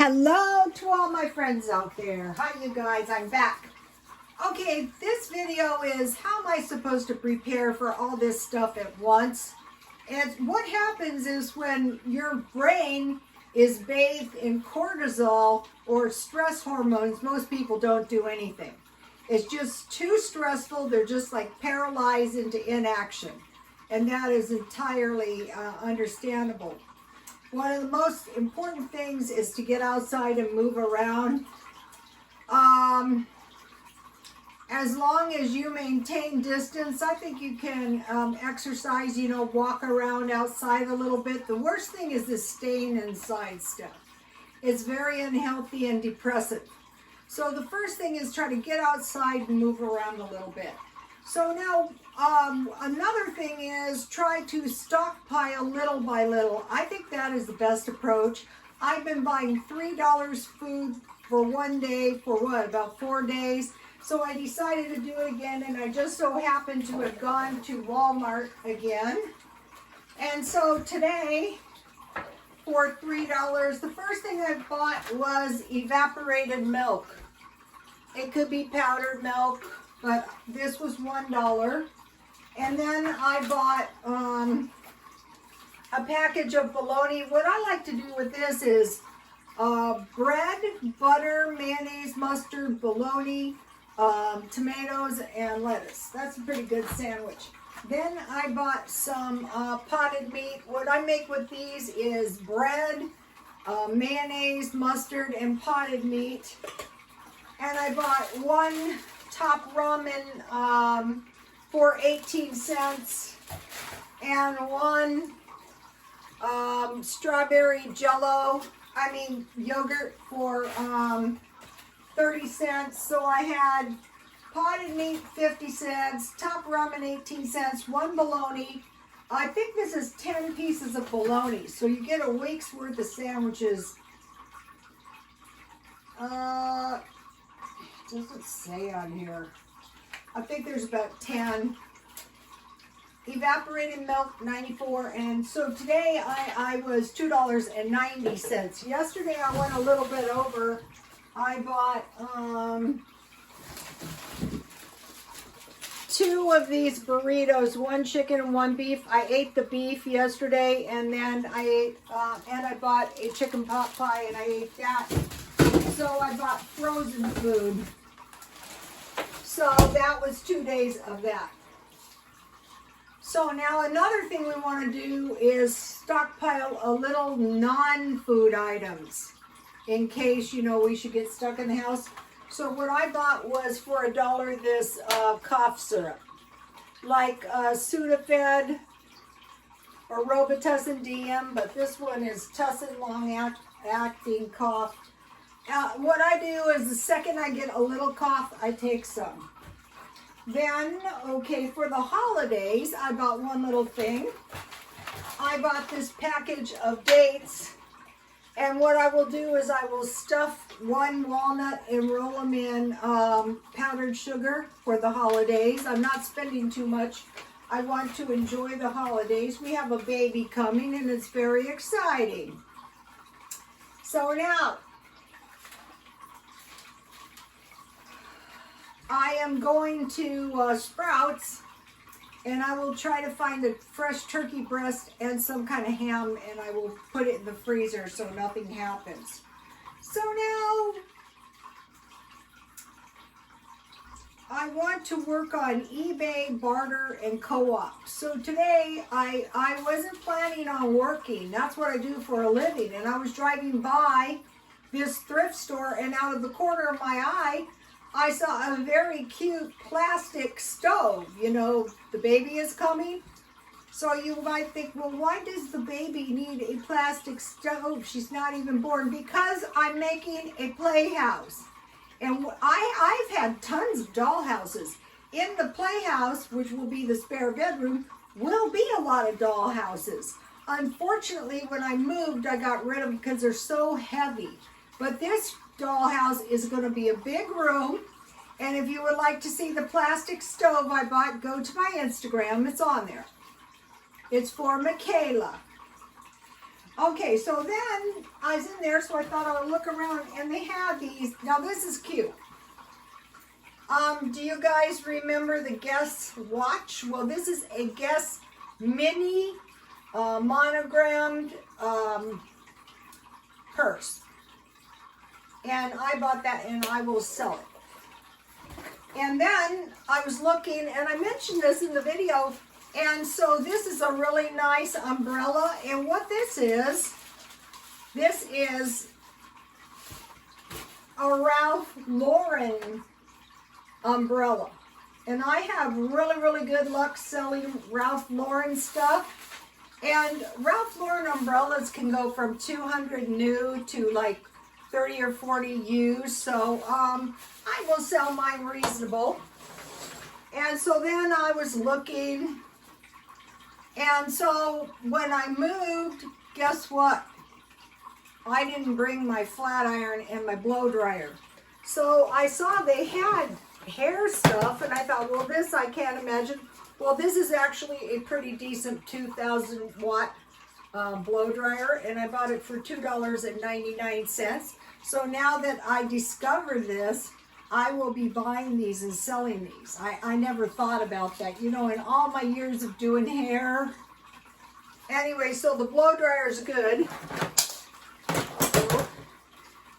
Hello to all my friends out there. Hi you guys, I'm back. Okay, this video is how am I supposed to prepare for all this stuff at once? And what happens is when your brain is bathed in cortisol or stress hormones, most people don't do anything. It's just too stressful. They're just like paralyzed into inaction. And that is entirely understandable. One of the most important things is to get outside and move around. As long as you maintain distance, I think you can exercise, walk around outside a little bit. The worst thing is this staying inside stuff. It's very unhealthy and depressive. So the first thing is try to get outside and move around a little bit. So now, another thing is try to stockpile little by little. I think that is the best approach. I've been buying $3 food for one day for about 4 days. So I decided to do it again, and I just so happened to have gone to Walmart again. And so today, for $3, the first thing I bought was evaporated milk. It could be powdered milk, but this was $1. And then I bought a package of bologna. What I like to do with this is bread, butter, mayonnaise, mustard, bologna, tomatoes, and lettuce. That's a pretty good sandwich. Then I bought some potted meat. What I make with these is bread, mayonnaise, mustard, and potted meat. And I bought one top ramen for 18 cents and one strawberry yogurt for 30 cents. So I had potted meat 50 cents, top ramen 18 cents, one bologna. I think this is 10 pieces of bologna. So you get a week's worth of sandwiches. It doesn't say on here. I think there's about 10. Evaporated milk, 94. And so today I was $2.90. Yesterday I went a little bit over. I bought 2 of these burritos, one chicken and one beef. I ate the beef yesterday, and then I ate, and I bought a chicken pot pie, and I ate that. So I bought frozen food. So that was 2 days of that. So now another thing we want to do is stockpile a little non-food items in case, we should get stuck in the house. So what I bought was for $1 this cough syrup, like Sudafed or Robitussin DM, but this one is Tussin long-acting cough. What I do is the second I get a little cough, I take some. Then, okay, for the holidays, I bought one little thing. I bought this package of dates. And what I will do is I will stuff one walnut and roll them in powdered sugar for the holidays. I'm not spending too much. I want to enjoy the holidays. We have a baby coming, and it's very exciting. So now, I am going to Sprouts, and I will try to find a fresh turkey breast and some kind of ham, and I will put it in the freezer so nothing happens. So now, I want to work on eBay, barter, and co-op. So today, I wasn't planning on working. That's what I do for a living. And I was driving by this thrift store, and out of the corner of my eye, I saw a very cute plastic stove. The baby is coming. So you might think, well, why does the baby need a plastic stove? She's not even born. Because I'm making a playhouse. And I've had tons of doll houses. In the playhouse, which will be the spare bedroom, will be a lot of doll houses. Unfortunately, when I moved, I got rid of them because they're so heavy. But this dollhouse is going to be a big room, and if you would like to see the plastic stove I bought, go to my Instagram. It's on there. It's for Michaela. Okay, so then I was in there, so I thought I would look around, and they had these. Now this is cute. Do you guys remember the Guess watch? Well, this is a Guess mini monogrammed purse. And I bought that, and I will sell it. And then I was looking, and I mentioned this in the video, and so this is a really nice umbrella. And what this is a Ralph Lauren umbrella. And I have really, really good luck selling Ralph Lauren stuff. And Ralph Lauren umbrellas can go from 200 new to like 30 or 40 used. So I will sell mine reasonable. And so then I was looking. And so when I moved, guess what? I didn't bring my flat iron and my blow dryer. So I saw they had hair stuff, and I thought, well, this I can't imagine. Well, this is actually a pretty decent 2,000 watt blow dryer, and I bought it for $2.99. So now that I discovered this, I will be buying these and selling these. I never thought about that, you know, in all my years of doing hair. Anyway, so the blow dryer is good.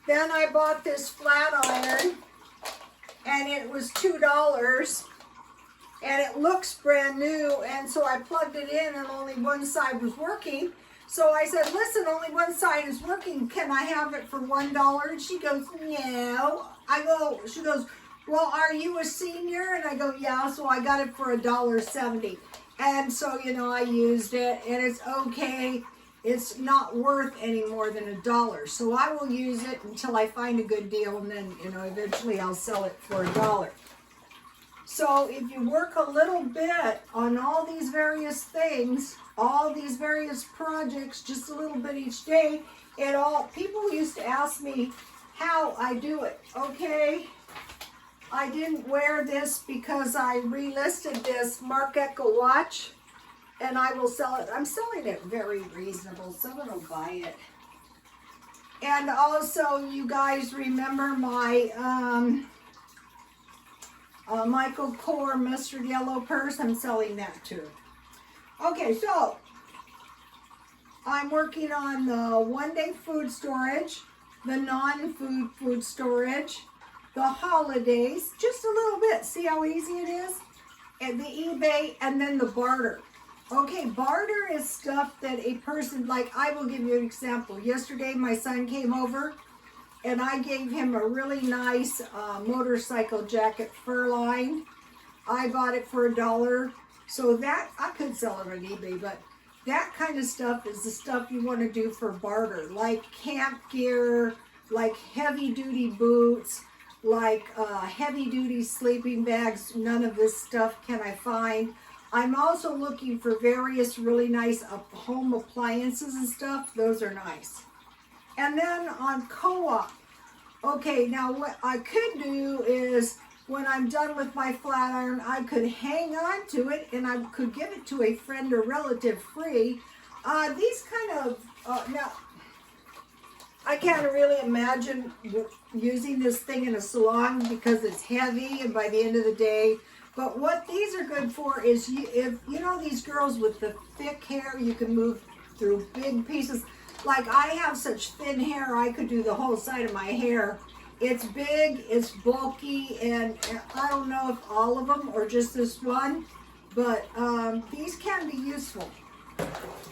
Then I bought this flat iron, and it was $2, and it looks brand new, and so I plugged it in, and only one side was working. So I said, listen, only one side is working. Can I have it for $1? And she goes, no. She goes, well, are you a senior? And I go, yeah. So I got it for $1.70. And so, you know, I used it, and it's okay. It's not worth any more than $1. So I will use it until I find a good deal, and then, you know, eventually I'll sell it for $1. So if you work a little bit on all these various things, all these various projects, just a little bit each day, people used to ask me how I do it. Okay, I didn't wear this because I relisted this Marc Echo watch, and I will sell it. I'm selling it very reasonable. Someone will buy it. And also, you guys remember my Michael Kors Mustard Yellow purse? I'm selling that too. Okay, so I'm working on the one-day food storage, the non-food food storage, the holidays, just a little bit. See how easy it is? And the eBay, and then the barter. Okay, barter is stuff that a person, like, I will give you an example. Yesterday, my son came over, and I gave him a really nice motorcycle jacket, fur lined. I bought it for $1. So that, I could sell it on eBay, but that kind of stuff is the stuff you want to do for barter, like camp gear, like heavy duty boots, like heavy duty sleeping bags. None of this stuff can I find. I'm also looking for various really nice home appliances and stuff. Those are nice. And then on co-op, okay, now what I could do is, when I'm done with my flat iron, I could hang on to it, and I could give it to a friend or relative free. These kind of, now, I can't really imagine using this thing in a salon because it's heavy, and by the end of the day, but what these are good for is, if you know these girls with the thick hair, you can move through big pieces. Like, I have such thin hair, I could do the whole side of my hair. It's big, it's bulky, and I don't know if all of them or just this one, but these can be useful.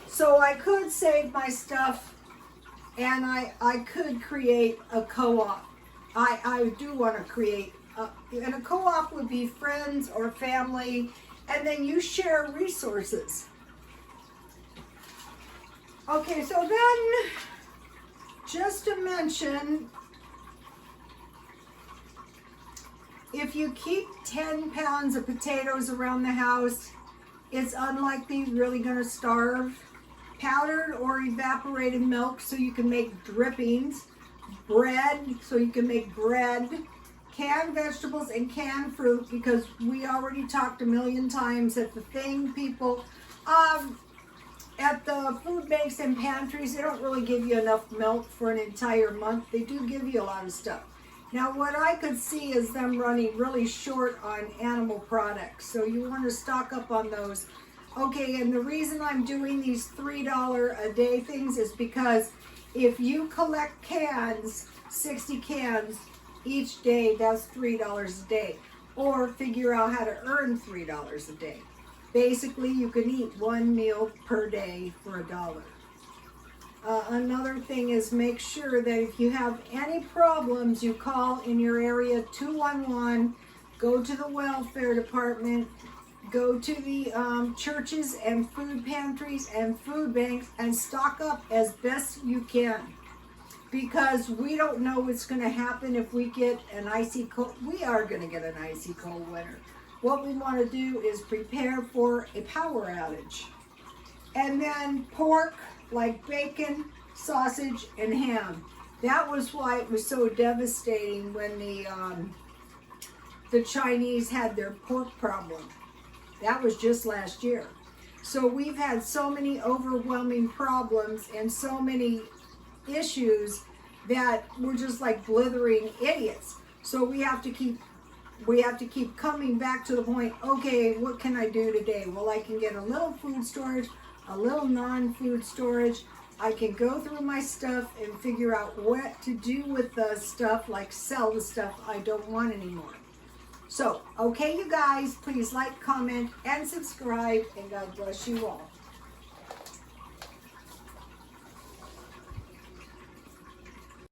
So I could save my stuff, and I could create a co-op. I do want to create, and a co-op would be friends or family, and then you share resources. Okay, so then, just to mention, if you keep 10 pounds of potatoes around the house, it's unlikely you're really going to starve. Powdered or evaporated milk so you can make drippings. Bread so you can make bread. Canned vegetables and canned fruit, because we already talked a million times that the thing people, At the food banks and pantries, they don't really give you enough milk for an entire month. They do give you a lot of stuff. Now, what I could see is them running really short on animal products. So you want to stock up on those. Okay, and the reason I'm doing these $3 a day things is because if you collect cans, 60 cans each day, that's $3 a day. Or figure out how to earn $3 a day. Basically, you can eat one meal per day for $1. Another thing is make sure that if you have any problems, you call in your area 211, go to the welfare department, go to the churches and food pantries and food banks and stock up as best you can. Because we don't know what's going to happen if we get an icy cold. We are going to get an icy cold winter. What we want to do is prepare for a power outage. And then pork, like bacon, sausage, and ham. That was why it was so devastating when the Chinese had their pork problem. That was just last year. So we've had so many overwhelming problems and so many issues that we're just like blithering idiots. So we have to keep coming back to the point, okay, what can I do today? Well, I can get a little food storage, a little non-food storage. I can go through my stuff and figure out what to do with the stuff, like sell the stuff I don't want anymore. So, okay, you guys, please like, comment, and subscribe, and God bless you all.